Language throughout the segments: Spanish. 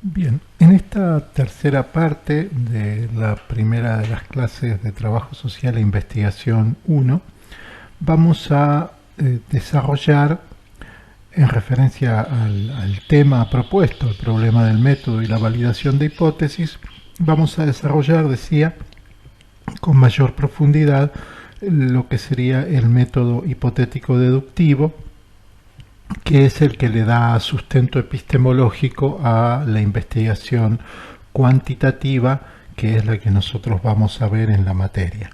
Bien, en esta tercera parte de la primera de las clases de Trabajo Social e Investigación 1, vamos a desarrollar, en referencia al tema propuesto, el problema del método y la validación de hipótesis, vamos a desarrollar, decía, con mayor profundidad lo que sería el método hipotético deductivo, que es el que le da sustento epistemológico a la investigación cuantitativa, que es la que nosotros vamos a ver en la materia.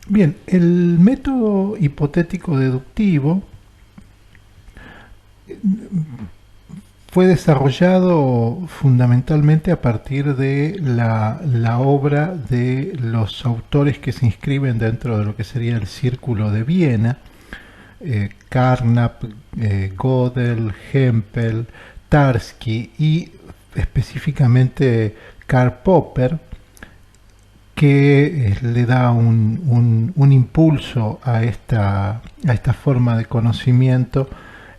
Bien, el método hipotético deductivo fue desarrollado fundamentalmente a partir de la obra de los autores que se inscriben dentro de lo que sería el Círculo de Viena, Carnap, Gödel, Hempel, Tarski y específicamente Karl Popper, que le da un impulso a esta forma de conocimiento,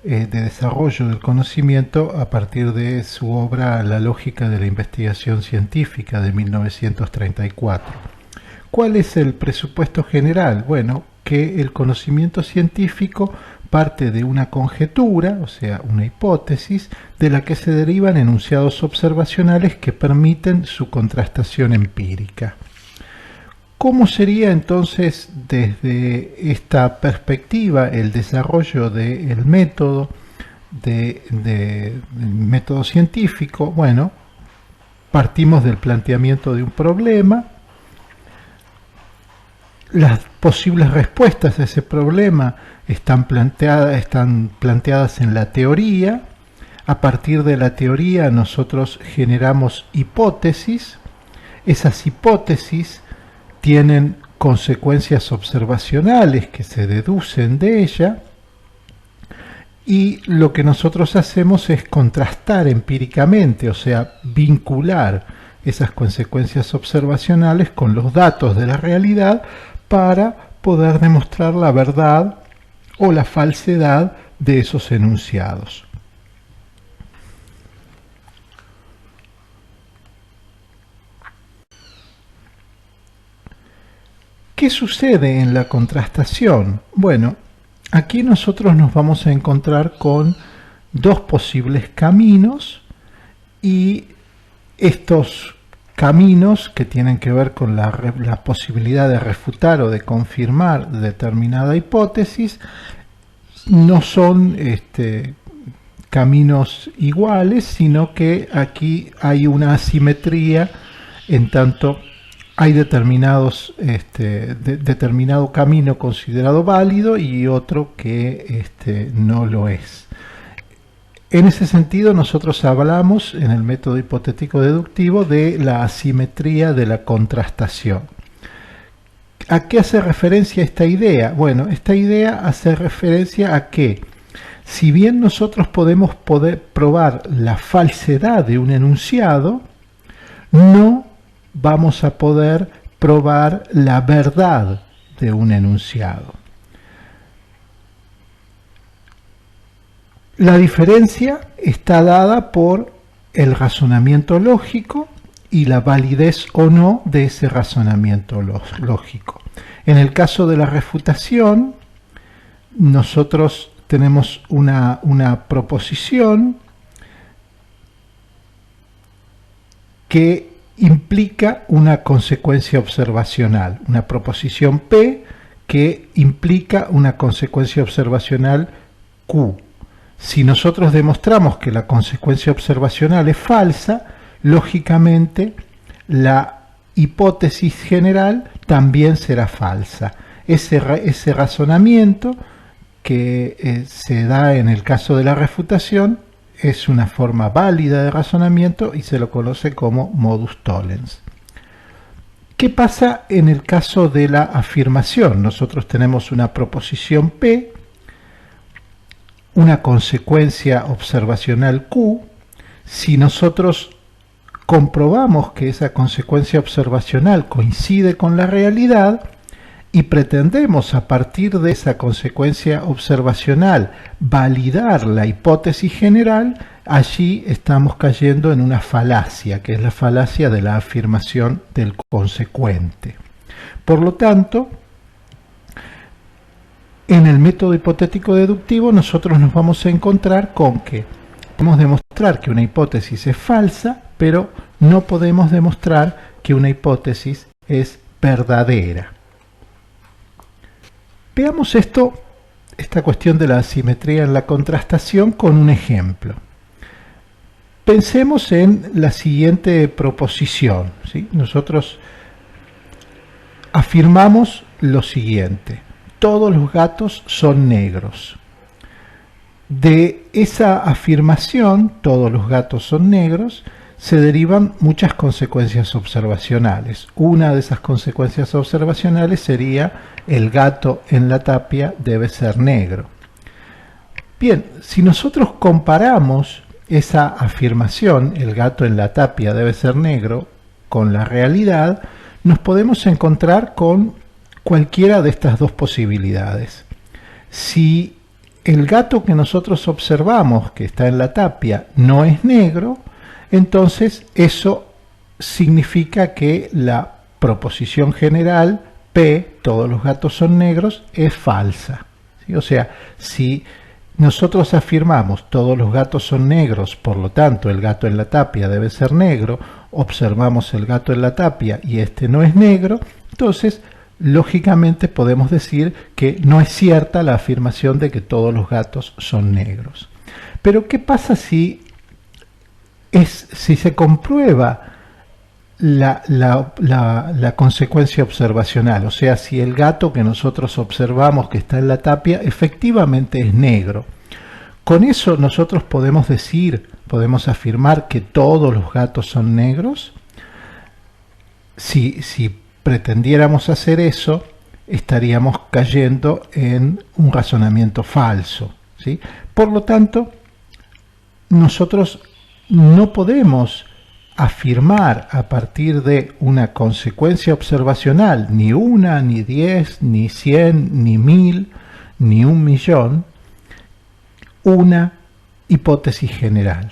de desarrollo del conocimiento, a partir de su obra La lógica de la investigación científica de 1934. ¿Cuál es el presupuesto general? Bueno, que el conocimiento científico parte de una conjetura, o sea, una hipótesis, de la que se derivan enunciados observacionales que permiten su contrastación empírica. ¿Cómo sería entonces desde esta perspectiva el desarrollo del método, del método científico? Bueno, partimos del planteamiento de un problema. Las posibles respuestas a ese problema están planteadas en la teoría. A partir de la teoría nosotros generamos hipótesis. Esas hipótesis tienen consecuencias observacionales que se deducen de ella, y lo que nosotros hacemos es contrastar empíricamente, o sea, vincular esas consecuencias observacionales con los datos de la realidad para poder demostrar la verdad o la falsedad de esos enunciados. ¿Qué sucede en la contrastación? Bueno, aquí nosotros nos vamos a encontrar con dos posibles caminos, y estos caminos, que tienen que ver con la posibilidad de refutar o de confirmar determinada hipótesis, no son caminos iguales, sino que aquí hay una asimetría, en tanto hay determinado camino considerado válido y otro que no lo es. En ese sentido, nosotros hablamos en el método hipotético deductivo de la asimetría de la contrastación. ¿A qué hace referencia esta idea? Bueno, esta idea hace referencia a que, si bien nosotros podemos probar la falsedad de un enunciado, no vamos a poder probar la verdad de un enunciado. La diferencia está dada por el razonamiento lógico y la validez o no de ese razonamiento lógico. En el caso de la refutación, nosotros tenemos una proposición que implica una consecuencia observacional, una proposición P que implica una consecuencia observacional Q. Si nosotros demostramos que la consecuencia observacional es falsa, lógicamente la hipótesis general también será falsa. Ese razonamiento que se da en el caso de la refutación es una forma válida de razonamiento y se lo conoce como modus tollens. ¿Qué pasa en el caso de la afirmación? Nosotros tenemos una proposición P, una consecuencia observacional Q. Si nosotros comprobamos que esa consecuencia observacional coincide con la realidad y pretendemos a partir de esa consecuencia observacional validar la hipótesis general, allí estamos cayendo en una falacia, que es la falacia de la afirmación del consecuente. Por lo tanto, en el método hipotético deductivo nosotros nos vamos a encontrar con que podemos demostrar que una hipótesis es falsa, pero no podemos demostrar que una hipótesis es verdadera. Veamos esta cuestión de la asimetría en la contrastación con un ejemplo. Pensemos en la siguiente proposición, ¿sí? Nosotros afirmamos lo siguiente: todos los gatos son negros. De esa afirmación, todos los gatos son negros, se derivan muchas consecuencias observacionales. Una de esas consecuencias observacionales sería: el gato en la tapia debe ser negro. Bien, si nosotros comparamos esa afirmación, el gato en la tapia debe ser negro, con la realidad, nos podemos encontrar con cualquiera de estas dos posibilidades. Si el gato que nosotros observamos, que está en la tapia, no es negro, entonces eso significa que la proposición general P, todos los gatos son negros, es falsa. ¿Sí? O sea, si nosotros afirmamos todos los gatos son negros, por lo tanto el gato en la tapia debe ser negro, observamos el gato en la tapia y este no es negro, entonces lógicamente podemos decir que no es cierta la afirmación de que todos los gatos son negros. Pero ¿qué pasa si se comprueba la consecuencia observacional? O sea, si el gato que nosotros observamos que está en la tapia efectivamente es negro. Con eso nosotros podemos afirmar que todos los gatos son negros. Si pretendiéramos hacer eso, estaríamos cayendo en un razonamiento falso, ¿sí? Por lo tanto, nosotros no podemos afirmar a partir de una consecuencia observacional, ni una, ni 10, ni 100, ni 1000, ni 1.000.000, una hipótesis general.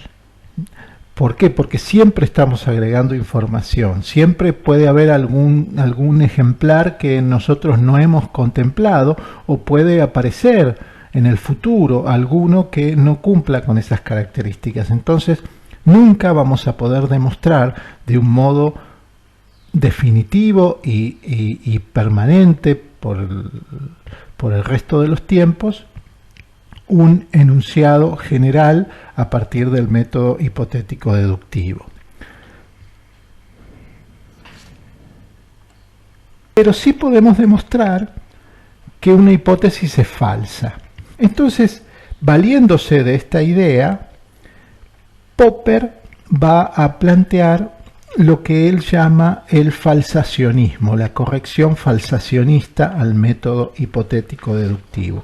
¿Por qué? Porque siempre estamos agregando información, siempre puede haber algún ejemplar que nosotros no hemos contemplado, o puede aparecer en el futuro alguno que no cumpla con esas características. Entonces, nunca vamos a poder demostrar de un modo definitivo y permanente por el resto de los tiempos un enunciado general a partir del método hipotético deductivo. Pero sí podemos demostrar que una hipótesis es falsa. Entonces, valiéndose de esta idea, Popper va a plantear lo que él llama el falsacionismo, la corrección falsacionista al método hipotético deductivo.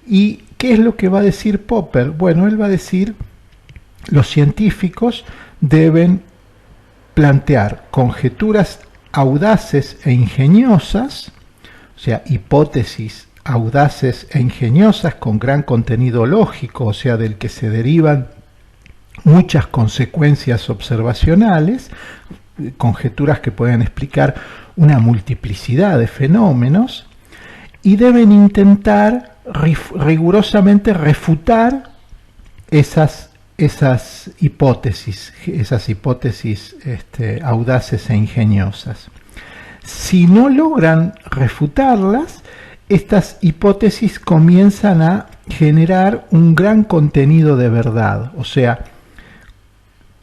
¿Y qué es lo que va a decir Popper? Bueno, él va a decir: los científicos deben plantear conjeturas audaces e ingeniosas, o sea, hipótesis audaces e ingeniosas con gran contenido lógico, o sea, del que se derivan muchas consecuencias observacionales, conjeturas que pueden explicar una multiplicidad de fenómenos, y deben intentar rigurosamente refutar esas hipótesis audaces e ingeniosas. Si no logran refutarlas, estas hipótesis comienzan a generar un gran contenido de verdad, o sea,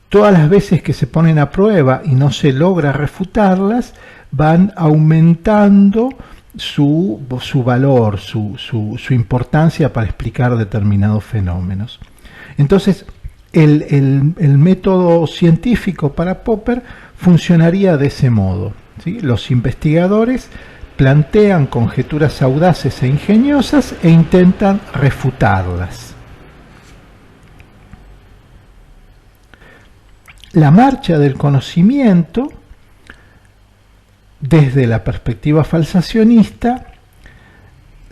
todas las veces que se ponen a prueba y no se logra refutarlas, van aumentando su valor, su importancia para explicar determinados fenómenos. Entonces, el método científico para Popper funcionaría de ese modo, ¿sí? Los investigadores plantean conjeturas audaces e ingeniosas e intentan refutarlas. La marcha del conocimiento desde la perspectiva falsacionista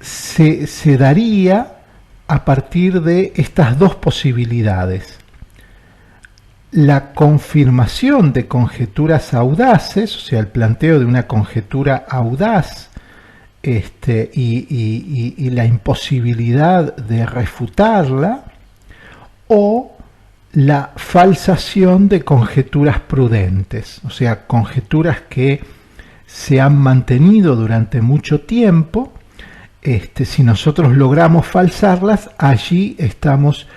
se daría a partir de estas dos posibilidades: la confirmación de conjeturas audaces, o sea, el planteo de una conjetura audaz, y la imposibilidad de refutarla, o la falsación de conjeturas prudentes, o sea, conjeturas que se han mantenido durante mucho tiempo. Si nosotros logramos falsarlas, allí estamos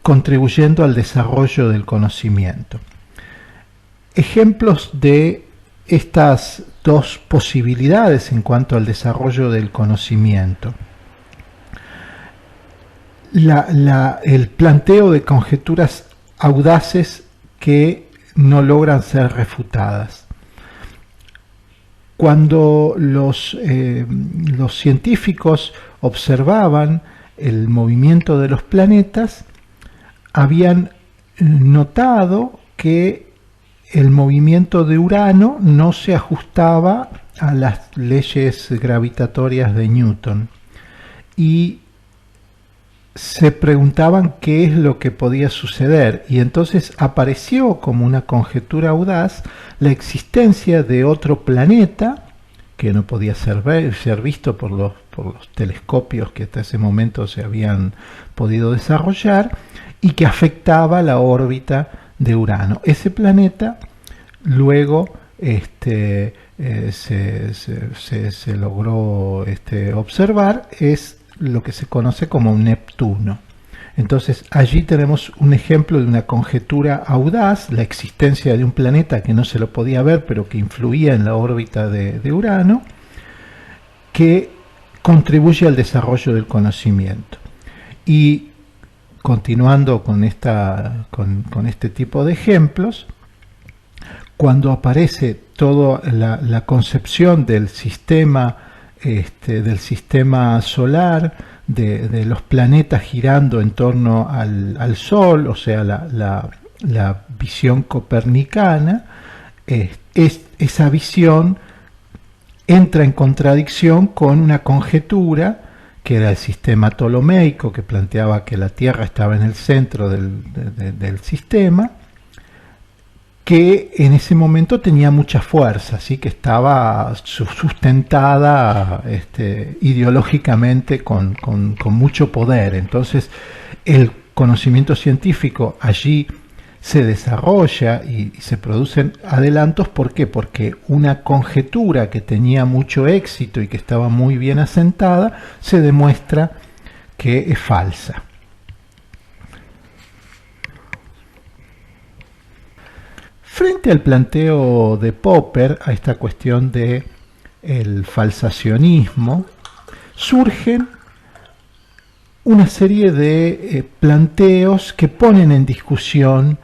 contribuyendo al desarrollo del conocimiento. Ejemplos de estas dos posibilidades en cuanto al desarrollo del conocimiento: el planteo de conjeturas audaces que no logran ser refutadas. Cuando los científicos observaban el movimiento de los planetas, habían notado que el movimiento de Urano no se ajustaba a las leyes gravitatorias de Newton, y se preguntaban qué es lo que podía suceder, y entonces apareció como una conjetura audaz la existencia de otro planeta que no podía ser visto por los telescopios que hasta ese momento se habían podido desarrollar, y que afectaba la órbita de Urano. Ese planeta luego se logró observar, es lo que se conoce como un Neptuno. Entonces allí tenemos un ejemplo de una conjetura audaz, la existencia de un planeta que no se lo podía ver pero que influía en la órbita de Urano, que contribuye al desarrollo del conocimiento. Y continuando con este tipo de ejemplos, cuando aparece toda la concepción del sistema solar, de los planetas girando en torno al Sol, o sea, la visión copernicana, esa visión entra en contradicción con una conjetura que era el sistema ptolomeico, que planteaba que la Tierra estaba en el centro del sistema, que en ese momento tenía mucha fuerza, así que estaba sustentada ideológicamente con mucho poder. Entonces el conocimiento científico allí se desarrolla y se producen adelantos. ¿Por qué? Porque una conjetura que tenía mucho éxito y que estaba muy bien asentada se demuestra que es falsa. Frente al planteo de Popper, a esta cuestión de el falsacionismo, surgen una serie de planteos que ponen en discusión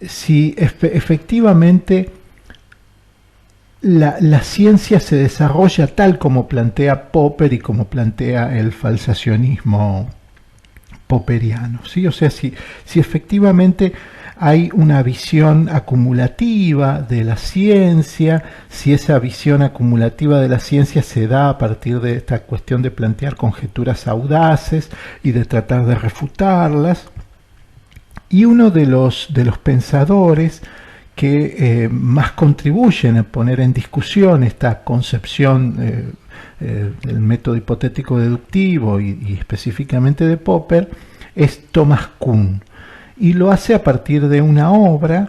si efectivamente la ciencia se desarrolla tal como plantea Popper y como plantea el falsacionismo popperiano, ¿sí? O sea, si efectivamente hay una visión acumulativa de la ciencia, si esa visión acumulativa de la ciencia se da a partir de esta cuestión de plantear conjeturas audaces y de tratar de refutarlas. Y uno de los pensadores que más contribuyen a poner en discusión esta concepción del método hipotético deductivo y específicamente de Popper es Thomas Kuhn. Y lo hace a partir de una obra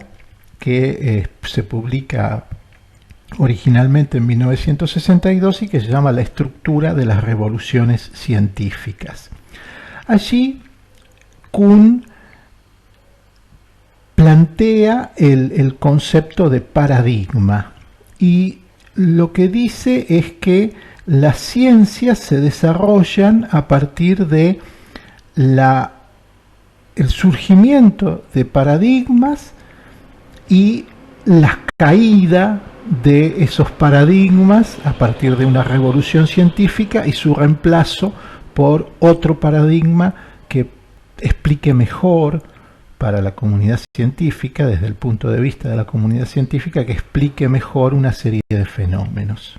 que se publica originalmente en 1962 y que se llama La estructura de las revoluciones científicas. Allí Kuhn plantea el concepto de paradigma, y lo que dice es que las ciencias se desarrollan a partir de el surgimiento de paradigmas y la caída de esos paradigmas a partir de una revolución científica y su reemplazo por otro paradigma que explique mejor para la comunidad científica, desde el punto de vista de la comunidad científica, que explique mejor una serie de fenómenos.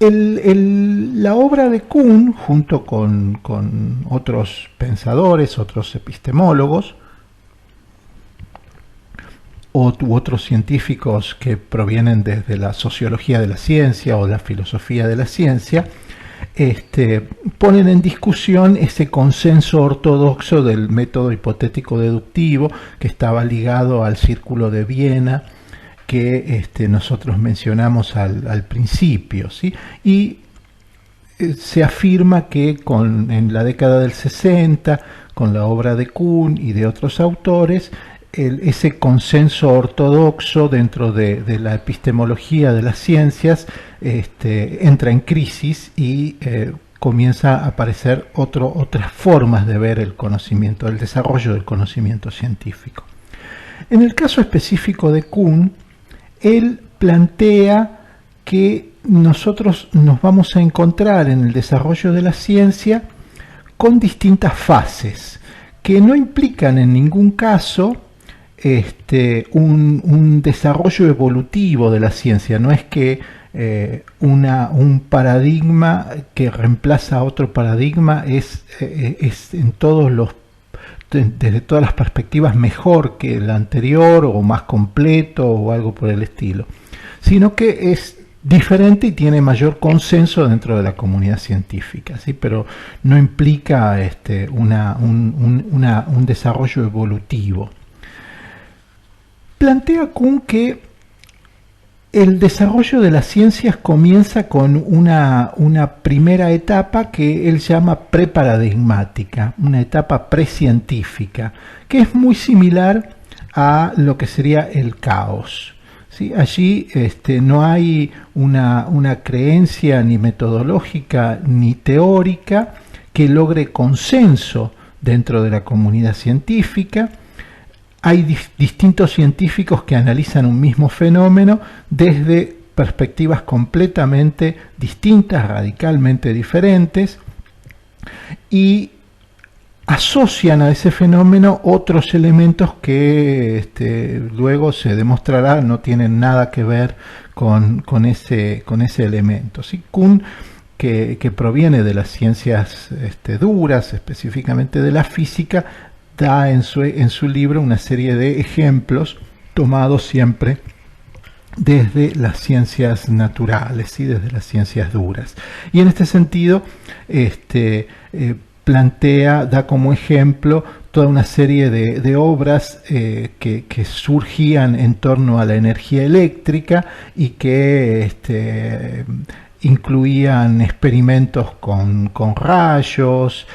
La obra de Kuhn, junto con otros pensadores, otros epistemólogos, u otros científicos que provienen desde la sociología de la ciencia o la filosofía de la ciencia, ponen en discusión ese consenso ortodoxo del método hipotético deductivo que estaba ligado al Círculo de Viena, que nosotros mencionamos al principio, ¿sí? Y se afirma que en la década del 60, con la obra de Kuhn y de otros autores, ese consenso ortodoxo dentro de la epistemología de las ciencias entra en crisis y comienza a aparecer otras formas de ver el conocimiento, el desarrollo del conocimiento científico. En el caso específico de Kuhn, él plantea que nosotros nos vamos a encontrar en el desarrollo de la ciencia con distintas fases, que no implican en ningún caso un desarrollo evolutivo de la ciencia. No es que un paradigma que reemplaza a otro paradigma es en desde todas las perspectivas mejor que el anterior o más completo o algo por el estilo, sino que es diferente y tiene mayor consenso dentro de la comunidad científica, ¿sí? Pero no implica un desarrollo evolutivo. Plantea Kuhn que el desarrollo de las ciencias comienza con una primera etapa que él llama preparadigmática, una etapa precientífica, que es muy similar a lo que sería el caos, ¿sí? Allí no hay una creencia ni metodológica ni teórica que logre consenso dentro de la comunidad científica. Hay distintos científicos que analizan un mismo fenómeno desde perspectivas completamente distintas, radicalmente diferentes, y asocian a ese fenómeno otros elementos que luego se demostrará no tienen nada que ver con ese elemento. ¿Sí? Kuhn, que proviene de las ciencias duras, específicamente de la física, da en su libro una serie de ejemplos tomados siempre desde las ciencias naturales y desde las ciencias duras. Y en este sentido da como ejemplo toda una serie de obras que surgían en torno a la energía eléctrica y que incluían experimentos con rayos,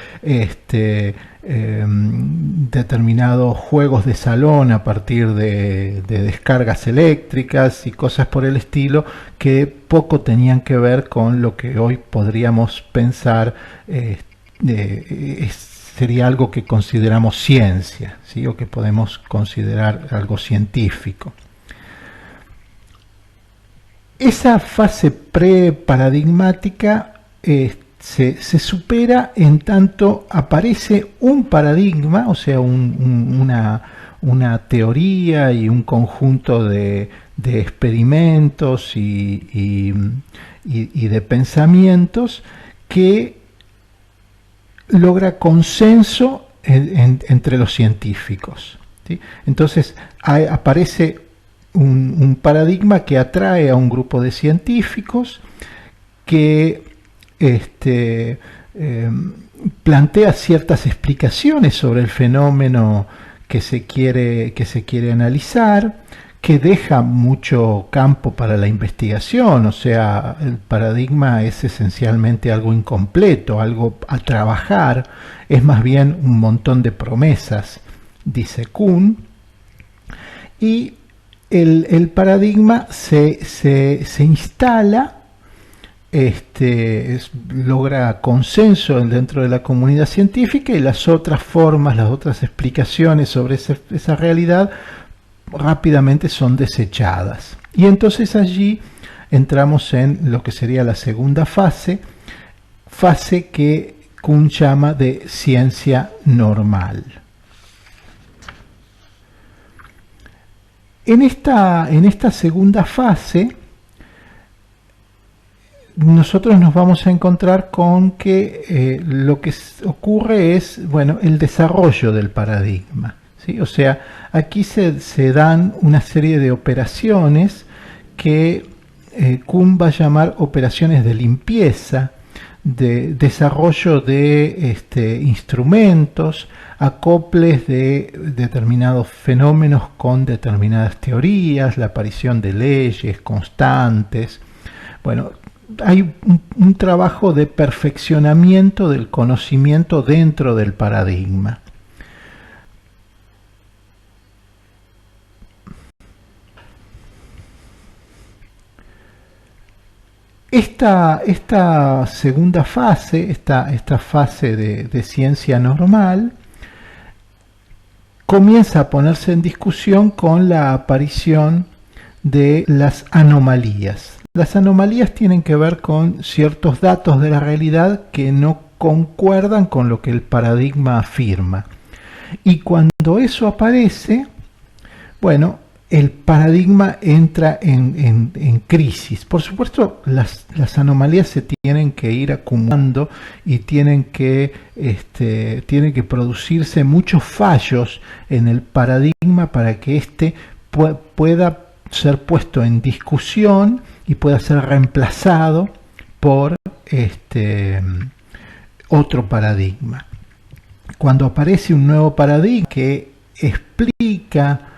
determinados juegos de salón a partir de descargas eléctricas y cosas por el estilo que poco tenían que ver con lo que hoy podríamos pensar sería algo que consideramos ciencia, ¿sí? O que podemos considerar algo científico. Esa fase preparadigmática se supera en tanto aparece un paradigma, o sea, una teoría y un conjunto de experimentos y de pensamientos que logra consenso entre los científicos, ¿sí? Entonces aparece un paradigma que atrae a un grupo de científicos que plantea ciertas explicaciones sobre el fenómeno que se quiere analizar, que deja mucho campo para la investigación. O sea, el paradigma es esencialmente algo incompleto, algo a trabajar, es más bien un montón de promesas, dice Kuhn, y el paradigma se instala, logra consenso dentro de la comunidad científica, y las otras formas, las otras explicaciones sobre esa realidad rápidamente son desechadas. Y entonces allí entramos en lo que sería la segunda fase, fase que Kuhn llama de ciencia normal. En esta segunda fase, nosotros nos vamos a encontrar con que lo que ocurre es, bueno, el desarrollo del paradigma, ¿sí? O sea, aquí se dan una serie de operaciones que Kuhn va a llamar operaciones de limpieza, de desarrollo de instrumentos, acoples de determinados fenómenos con determinadas teorías, la aparición de leyes constantes. Bueno, hay un trabajo de perfeccionamiento del conocimiento dentro del paradigma. Esta segunda fase, esta fase de ciencia normal, comienza a ponerse en discusión con la aparición de las anomalías. Las anomalías tienen que ver con ciertos datos de la realidad que no concuerdan con lo que el paradigma afirma. Y cuando eso aparece, bueno, el paradigma entra en crisis. Por supuesto, las anomalías se tienen que ir acumulando y tienen que producirse muchos fallos en el paradigma para que pueda ser puesto en discusión y pueda ser reemplazado por otro paradigma. Cuando aparece un nuevo paradigma que explica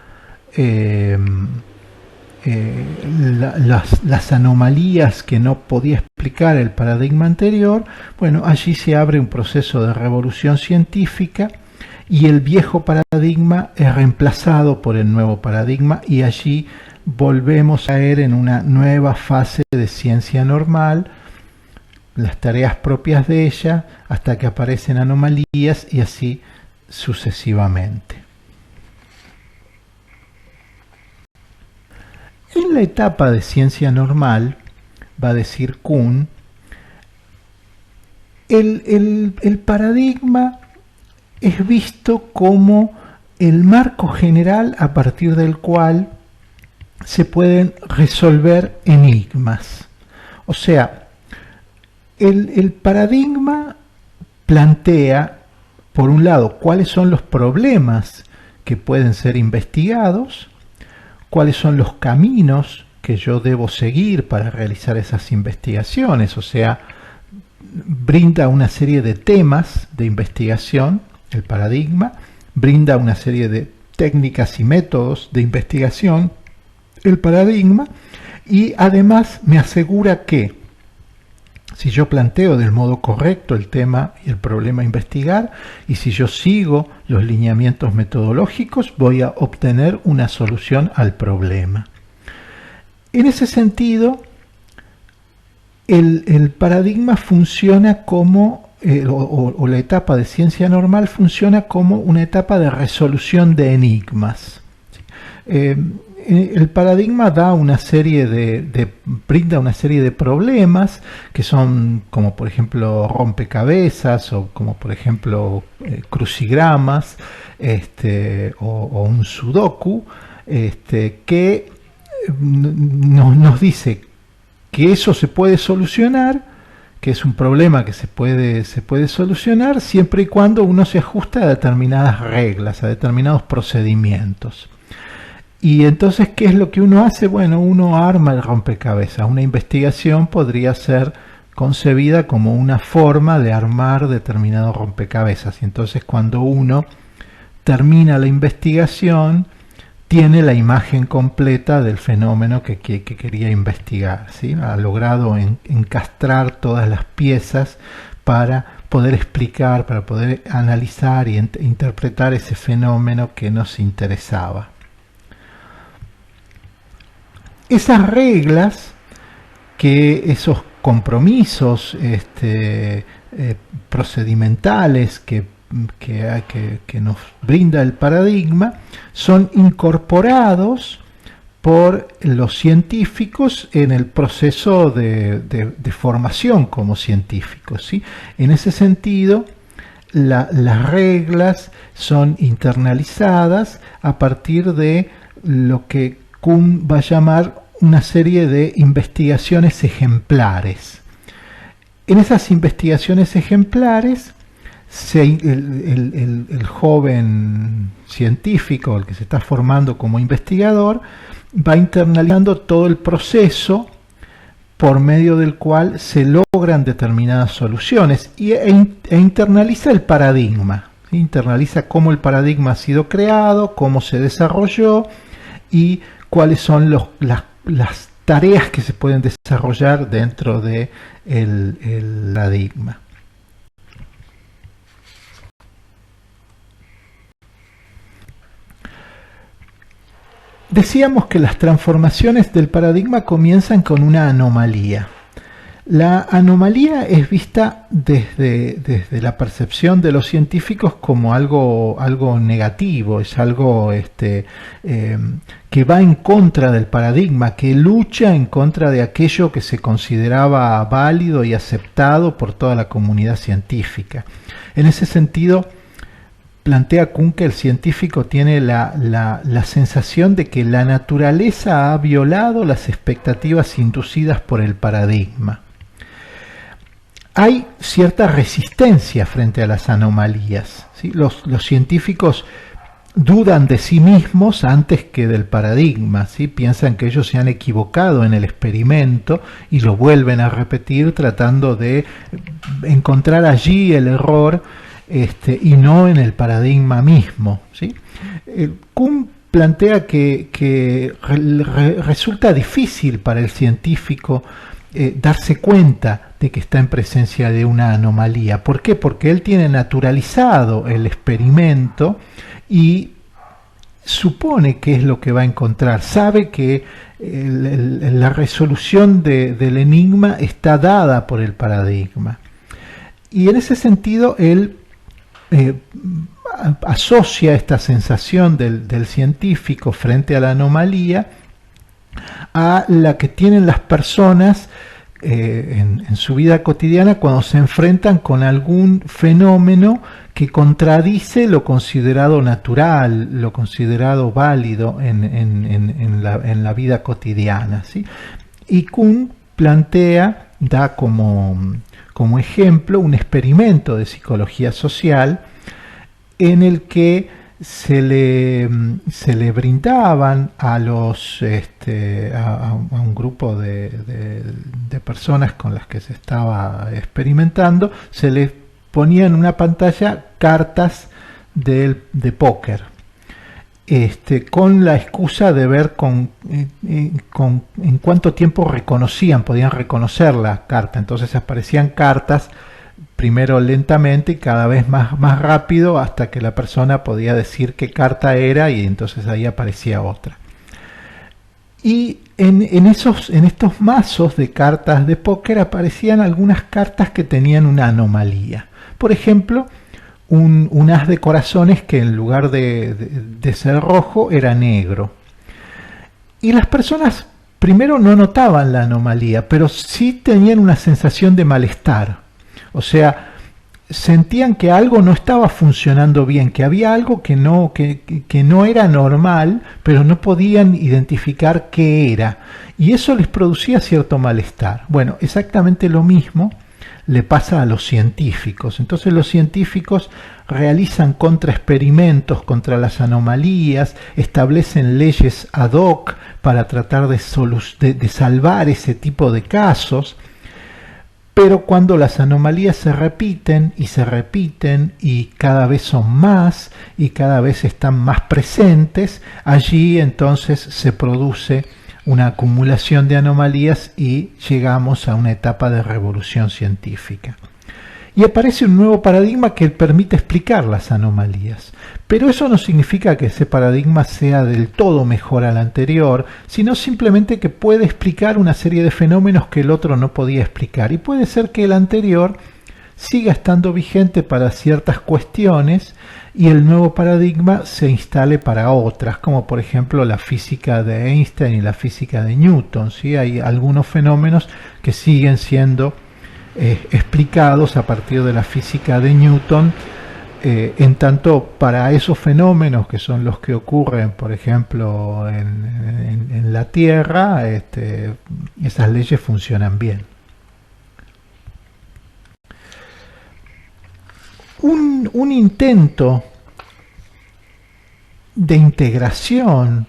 las anomalías que no podía explicar el paradigma anterior, bueno, allí se abre un proceso de revolución científica y el viejo paradigma es reemplazado por el nuevo paradigma y allí volvemos a caer en una nueva fase de ciencia normal, las tareas propias de ella, hasta que aparecen anomalías y así sucesivamente. En la etapa de ciencia normal, va a decir Kuhn, el paradigma es visto como el marco general a partir del cual se pueden resolver enigmas. O sea, el paradigma plantea, por un lado, cuáles son los problemas que pueden ser investigados, cuáles son los caminos que yo debo seguir para realizar esas investigaciones, o sea, brinda una serie de temas de investigación, el paradigma, brinda una serie de técnicas y métodos de investigación, el paradigma, y además me asegura que si yo planteo del modo correcto el tema y el problema a investigar, y si yo sigo los lineamientos metodológicos, voy a obtener una solución al problema. En ese sentido, el paradigma funciona como, o la etapa de ciencia normal funciona como una etapa de resolución de enigmas. El paradigma da una serie brinda una serie de problemas que son como por ejemplo rompecabezas o como por ejemplo crucigramas o un sudoku que nos dice que eso se puede solucionar, que es un problema que se puede solucionar siempre y cuando uno se ajusta a determinadas reglas, a determinados procedimientos. Y entonces, ¿qué es lo que uno hace? Bueno, uno arma el rompecabezas. Una investigación podría ser concebida como una forma de armar determinado rompecabezas. Y entonces, cuando uno termina la investigación, tiene la imagen completa del fenómeno que quería investigar, ¿sí? Ha logrado encastrar todas las piezas para poder explicar, para poder analizar y interpretar ese fenómeno que nos interesaba. Esas reglas, esos compromisos procedimentales que nos brinda el paradigma, son incorporados por los científicos en el proceso de formación como científicos, ¿sí? En ese sentido, las reglas son internalizadas a partir de lo que Kuhn va a llamar una serie de investigaciones ejemplares. En esas investigaciones ejemplares, el joven científico, el que se está formando como investigador, va internalizando todo el proceso por medio del cual se logran determinadas soluciones e internaliza el paradigma, ¿sí? Internaliza cómo el paradigma ha sido creado, cómo se desarrolló y cuáles son las tareas que se pueden desarrollar dentro de el paradigma. Decíamos que las transformaciones del paradigma comienzan con una anomalía. La anomalía es vista desde la percepción de los científicos como algo negativo, es algo que va en contra del paradigma, que lucha en contra de aquello que se consideraba válido y aceptado por toda la comunidad científica. En ese sentido, plantea Kuhn que el científico tiene la sensación de que la naturaleza ha violado las expectativas inducidas por el paradigma. Hay cierta resistencia frente a las anomalías, ¿sí? Los científicos dudan de sí mismos antes que del paradigma, ¿sí? Piensan que ellos se han equivocado en el experimento y lo vuelven a repetir tratando de encontrar allí el error y no en el paradigma mismo, ¿sí? Kuhn plantea que resulta difícil para el científico darse cuenta de que está en presencia de una anomalía. ¿Por qué? Porque él tiene naturalizado el experimento y supone qué es lo que va a encontrar. Sabe que la resolución del enigma está dada por el paradigma. Y en ese sentido, él asocia esta sensación del científico frente a la anomalía a la que tienen las personas en su vida cotidiana cuando se enfrentan con algún fenómeno que contradice lo considerado natural, lo considerado válido en la vida cotidiana, ¿sí? Y Kuhn da como ejemplo un experimento de psicología social en el que se le brindaban a un grupo de personas con las que se estaba experimentando, se les ponía en una pantalla cartas de póker, con la excusa de ver en cuánto tiempo podían reconocer la carta. Entonces aparecían cartas primero lentamente y cada vez más rápido hasta que la persona podía decir qué carta era y entonces ahí aparecía otra. Y en estos mazos de cartas de póker aparecían algunas cartas que tenían una anomalía. Por ejemplo, un as de corazones que en lugar de ser rojo era negro. Y las personas primero no notaban la anomalía, pero sí tenían una sensación de malestar. O sea, sentían que algo no estaba funcionando bien, que había algo que no era normal, pero no podían identificar qué era. Y eso les producía cierto malestar. Bueno, exactamente lo mismo le pasa a los científicos. Entonces los científicos realizan contraexperimentos contra las anomalías, establecen leyes ad hoc para tratar de salvar ese tipo de casos. Pero cuando las anomalías se repiten y cada vez son más y cada vez están más presentes, allí entonces se produce una acumulación de anomalías y llegamos a una etapa de revolución científica. Y aparece un nuevo paradigma que permite explicar las anomalías. Pero eso no significa que ese paradigma sea del todo mejor al anterior, sino simplemente que puede explicar una serie de fenómenos que el otro no podía explicar. Y puede ser que el anterior siga estando vigente para ciertas cuestiones y el nuevo paradigma se instale para otras, como por ejemplo la física de Einstein y la física de Newton. ¿Sí? Hay algunos fenómenos que siguen siendo explicados a partir de la física de Newton, en tanto para esos fenómenos que son los que ocurren, por ejemplo, en la Tierra, esas leyes funcionan bien. Un intento de integración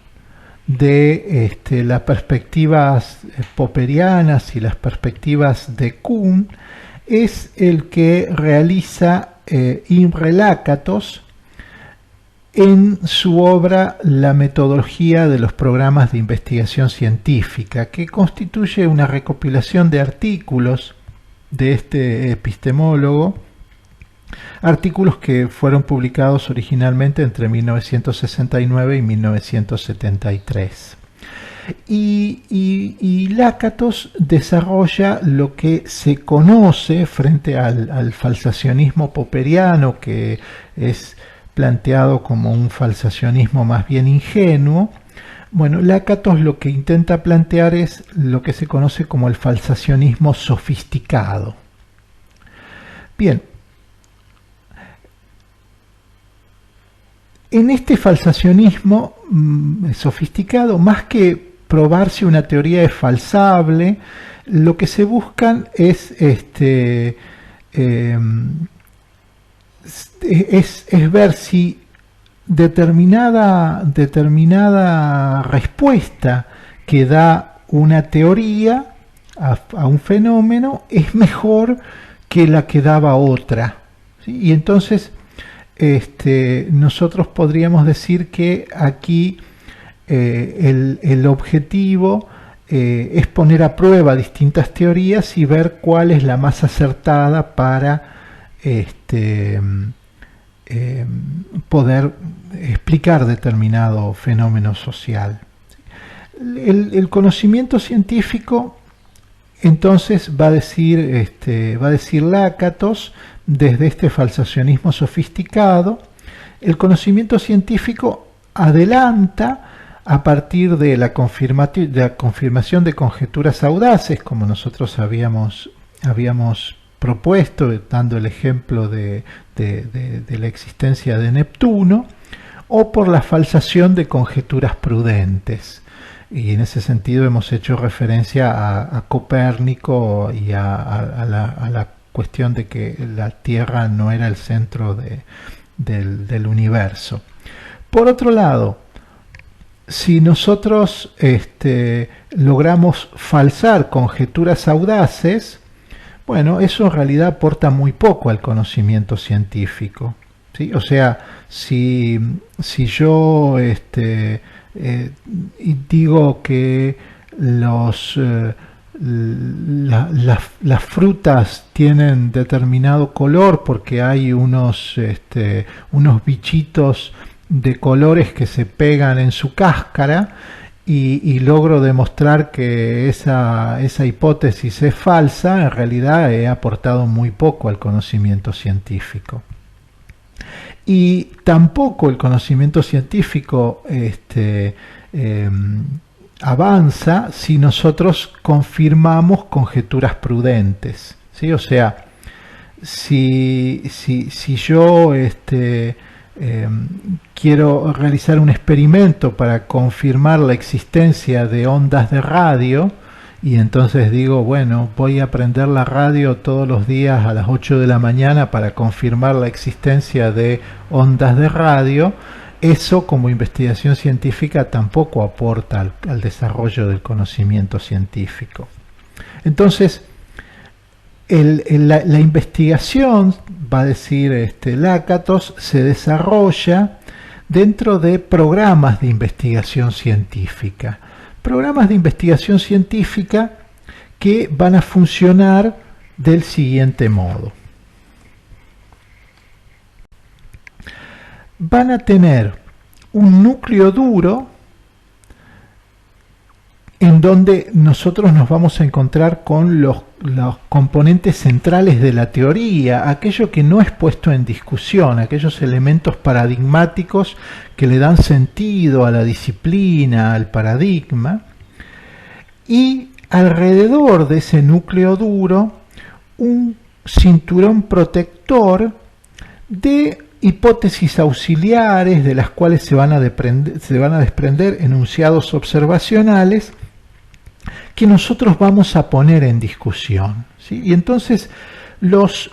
de las perspectivas popperianas y las perspectivas de Kuhn es el que realiza Imre Lakatos en su obra La metodología de los programas de investigación científica, que constituye una recopilación de artículos de este epistemólogo, artículos que fueron publicados originalmente entre 1969 y 1973. Y Lakatos desarrolla lo que se conoce frente al falsacionismo popperiano, que es planteado como un falsacionismo más bien ingenuo. Bueno, Lakatos lo que intenta plantear es lo que se conoce como el falsacionismo sofisticado. Bien, en este falsacionismo sofisticado, más que probar si una teoría es falsable, lo que se buscan es ver si determinada respuesta que da una teoría a un fenómeno es mejor que la que daba otra, ¿sí? Y entonces nosotros podríamos decir que aquí el objetivo es poner a prueba distintas teorías y ver cuál es la más acertada para poder explicar determinado fenómeno social. El conocimiento científico, entonces, va a decir Lakatos, desde este falsacionismo sofisticado, el conocimiento científico adelanta a partir de la confirmación de conjeturas audaces, como nosotros habíamos propuesto, dando el ejemplo de la existencia de Neptuno, o por la falsación de conjeturas prudentes. Y en ese sentido hemos hecho referencia a Copérnico y a la cuestión de que la Tierra no era el centro del universo. Por otro lado, si nosotros logramos falsar conjeturas audaces, bueno, eso en realidad aporta muy poco al conocimiento científico, ¿sí? O sea, si yo digo que las frutas tienen determinado color porque hay unos bichitos de colores que se pegan en su cáscara, y logro demostrar que esa hipótesis es falsa, en realidad he aportado muy poco al conocimiento científico. Y tampoco el conocimiento científico avanza si nosotros confirmamos conjeturas prudentes, ¿sí? O sea, si yo quiero realizar un experimento para confirmar la existencia de ondas de radio, y entonces digo, bueno, voy a prender la radio todos los días a las 8 de la mañana para confirmar la existencia de ondas de radio, eso como investigación científica tampoco aporta al desarrollo del conocimiento científico. Entonces, la investigación, va a decir Lakatos, se desarrolla dentro de programas de investigación científica. Programas de investigación científica que van a funcionar del siguiente modo. Van a tener un núcleo duro en donde nosotros nos vamos a encontrar con los componentes centrales de la teoría, aquello que no es puesto en discusión, aquellos elementos paradigmáticos que le dan sentido a la disciplina, al paradigma, y alrededor de ese núcleo duro un cinturón protector de hipótesis auxiliares de las cuales se van a desprender enunciados observacionales que nosotros vamos a poner en discusión, ¿sí? Y entonces los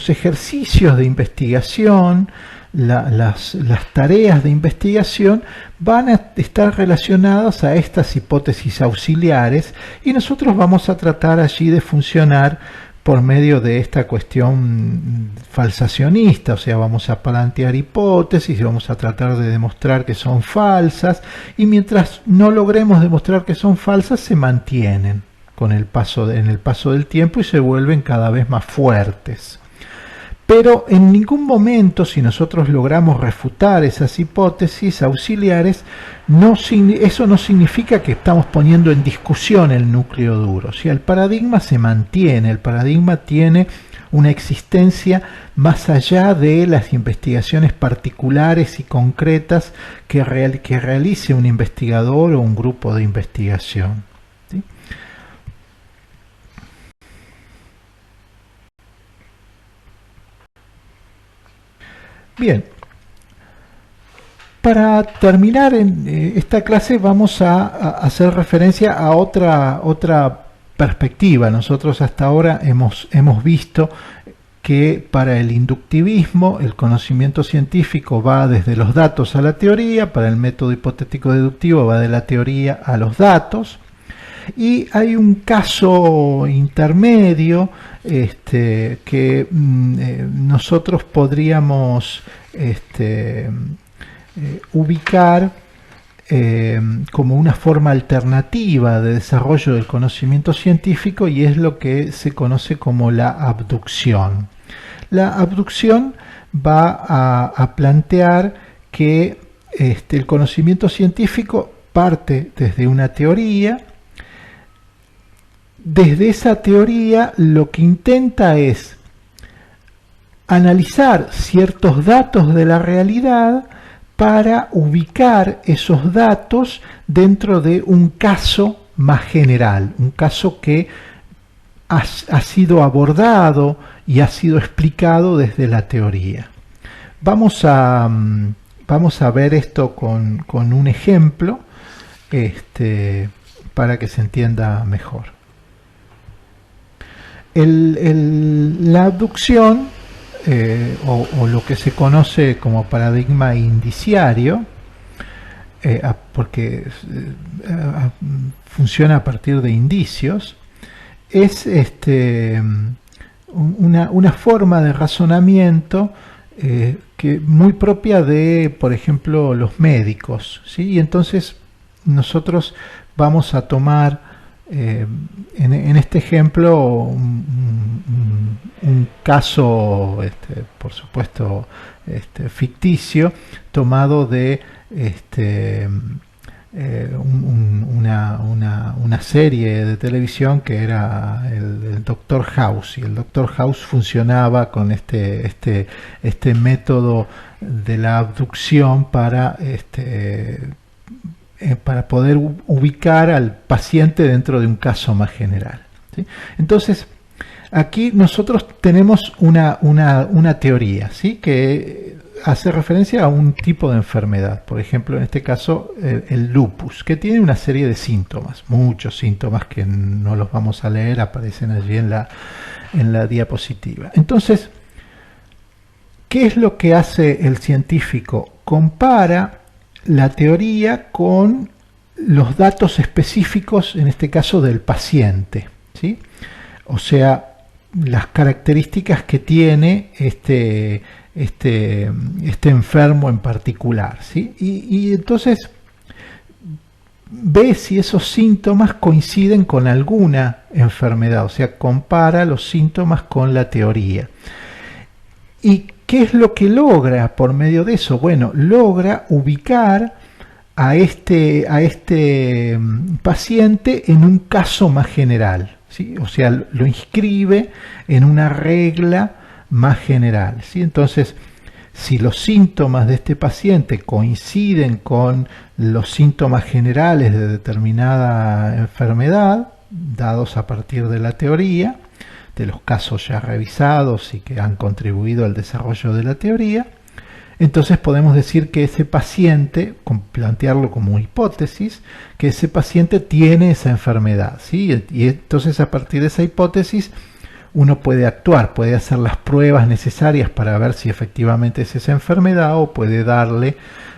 ejercicios de investigación, las tareas de investigación van a estar relacionadas a estas hipótesis auxiliares y nosotros vamos a tratar allí de funcionar por medio de esta cuestión falsacionista, o sea, vamos a plantear hipótesis y vamos a tratar de demostrar que son falsas, y mientras no logremos demostrar que son falsas, se mantienen en el paso del tiempo y se vuelven cada vez más fuertes. Pero en ningún momento, si nosotros logramos refutar esas hipótesis auxiliares, eso no significa que estamos poniendo en discusión el núcleo duro. O sea, el paradigma se mantiene, el paradigma tiene una existencia más allá de las investigaciones particulares y concretas que realice un investigador o un grupo de investigación, ¿sí? Bien, para terminar esta clase vamos a hacer referencia a otra perspectiva. Nosotros hasta ahora hemos visto que para el inductivismo el conocimiento científico va desde los datos a la teoría, para el método hipotético deductivo va de la teoría a los datos, y hay un caso intermedio que nosotros podríamos ubicar como una forma alternativa de desarrollo del conocimiento científico, y es lo que se conoce como la abducción. La abducción va a plantear que el conocimiento científico parte desde una teoría. Desde esa teoría lo que intenta es analizar ciertos datos de la realidad para ubicar esos datos dentro de un caso más general, un caso que ha sido abordado y ha sido explicado desde la teoría. Vamos a ver esto con un ejemplo para que se entienda mejor. La abducción, o lo que se conoce como paradigma indiciario, porque funciona a partir de indicios, es una forma de razonamiento que muy propia de, por ejemplo, los médicos, ¿sí? Y entonces nosotros vamos a tomar en este ejemplo un caso, por supuesto, ficticio, tomado de una serie de televisión que era el Doctor House, y el Doctor House funcionaba con este método de la abducción para poder ubicar al paciente dentro de un caso más general, ¿sí? Entonces, aquí nosotros tenemos una teoría, ¿sí?, que hace referencia a un tipo de enfermedad, por ejemplo, en este caso, el lupus, que tiene una serie de síntomas, muchos síntomas que no los vamos a leer, aparecen allí en la diapositiva. Entonces, ¿qué es lo que hace el científico? Compara la teoría con los datos específicos, en este caso del paciente, ¿sí? O sea, las características que tiene este enfermo en particular, ¿sí? Y entonces ve si esos síntomas coinciden con alguna enfermedad, o sea, compara los síntomas con la teoría. ¿Y qué es lo que logra por medio de eso? Bueno, logra ubicar a este paciente en un caso más general, ¿sí? O sea, lo inscribe en una regla más general, ¿sí? Entonces, si los síntomas de este paciente coinciden con los síntomas generales de determinada enfermedad, dados a partir de la teoría, de los casos ya revisados y que han contribuido al desarrollo de la teoría, entonces podemos decir que ese paciente, plantearlo como hipótesis, que ese paciente tiene esa enfermedad, ¿sí? Y entonces a partir de esa hipótesis uno puede actuar, puede hacer las pruebas necesarias para ver si efectivamente es esa enfermedad o puede darle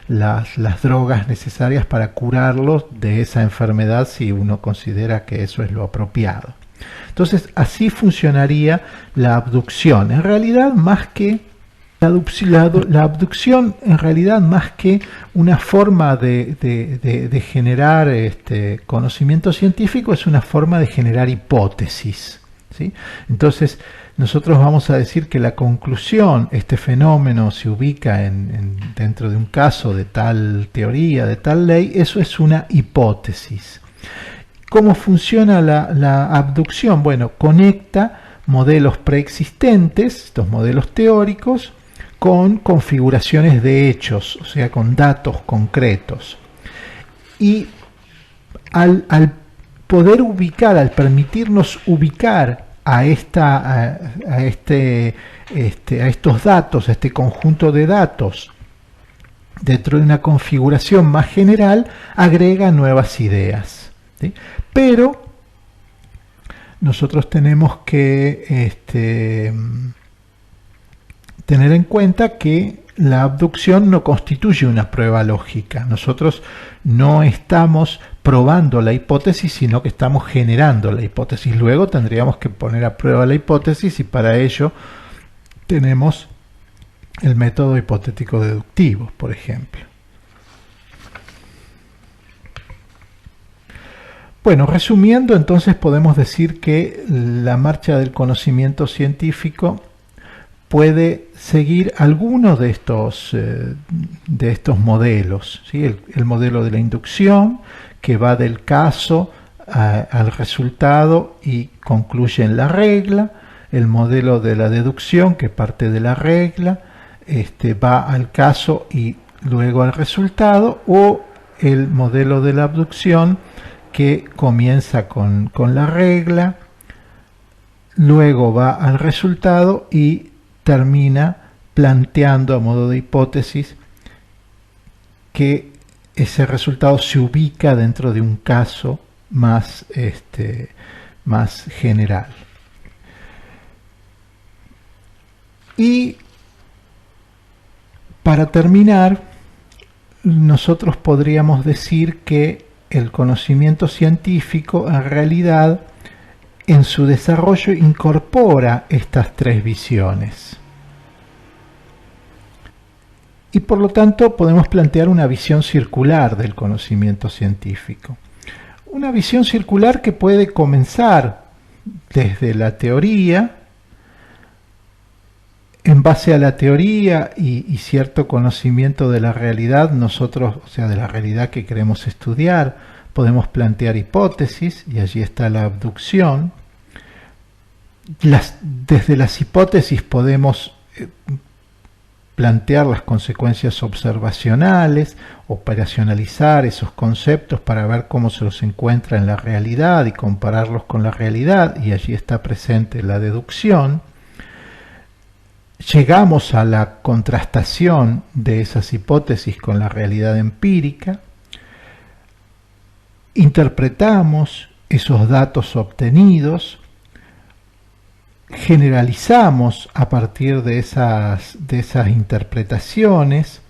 las drogas necesarias para curarlo de esa enfermedad si uno considera que eso es lo apropiado. Entonces así funcionaría la abducción. En realidad más que la abducción, en realidad más que una forma de generar conocimiento científico, es una forma de generar hipótesis, ¿sí? Entonces nosotros vamos a decir que la conclusión, este fenómeno se ubica dentro de un caso de tal teoría, de tal ley, eso es una hipótesis. ¿Cómo funciona la abducción? Bueno, conecta modelos preexistentes, estos modelos teóricos, con configuraciones de hechos, o sea, con datos concretos. Y al poder ubicar, al permitirnos ubicar a estos datos, a este conjunto de datos, dentro de una configuración más general, agrega nuevas ideas, ¿sí? Pero nosotros tenemos que tener en cuenta que la abducción no constituye una prueba lógica. Nosotros no estamos probando la hipótesis, sino que estamos generando la hipótesis. Luego tendríamos que poner a prueba la hipótesis y para ello tenemos el método hipotético deductivo, por ejemplo. Bueno, resumiendo, entonces podemos decir que la marcha del conocimiento científico puede seguir alguno de estos modelos, ¿sí? El modelo de la inducción, que va del caso al resultado y concluye en la regla; el modelo de la deducción, que parte de la regla, va al caso y luego al resultado; o el modelo de la abducción, que comienza con la regla, luego va al resultado y termina planteando a modo de hipótesis que ese resultado se ubica dentro de un caso más general. Y para terminar, nosotros podríamos decir que el conocimiento científico en realidad en su desarrollo incorpora estas tres visiones. Y por lo tanto podemos plantear una visión circular del conocimiento científico. Una visión circular que puede comenzar desde la teoría. En base a la teoría y cierto conocimiento de la realidad, nosotros, o sea, de la realidad que queremos estudiar, podemos plantear hipótesis, y allí está la abducción. Desde las hipótesis podemos plantear las consecuencias observacionales, operacionalizar esos conceptos para ver cómo se los encuentra en la realidad y compararlos con la realidad, y allí está presente la deducción. Llegamos a la contrastación de esas hipótesis con la realidad empírica, interpretamos esos datos obtenidos, generalizamos a partir de esas interpretaciones,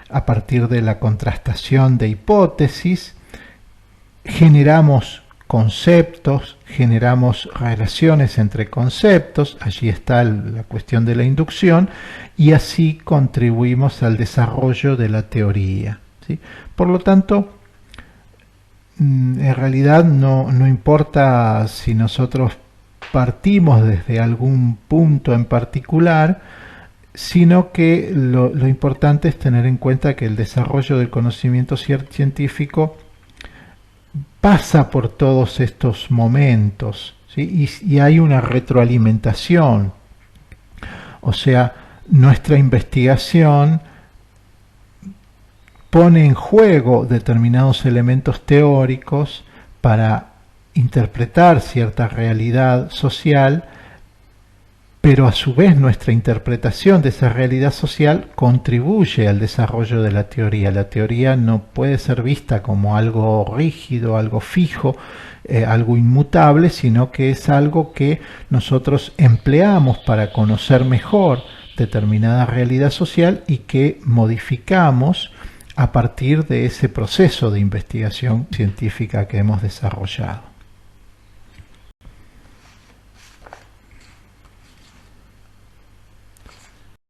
a partir de la contrastación de hipótesis, generamos conceptos, generamos relaciones entre conceptos, allí está la cuestión de la inducción, y así contribuimos al desarrollo de la teoría, ¿sí? Por lo tanto, en realidad no importa si nosotros partimos desde algún punto en particular, sino que lo importante es tener en cuenta que el desarrollo del conocimiento científico pasa por todos estos momentos, ¿sí? Y hay una retroalimentación, o sea, nuestra investigación pone en juego determinados elementos teóricos para interpretar cierta realidad social, pero a su vez nuestra interpretación de esa realidad social contribuye al desarrollo de la teoría. La teoría no puede ser vista como algo rígido, algo fijo, algo inmutable, sino que es algo que nosotros empleamos para conocer mejor determinada realidad social y que modificamos a partir de ese proceso de investigación científica que hemos desarrollado.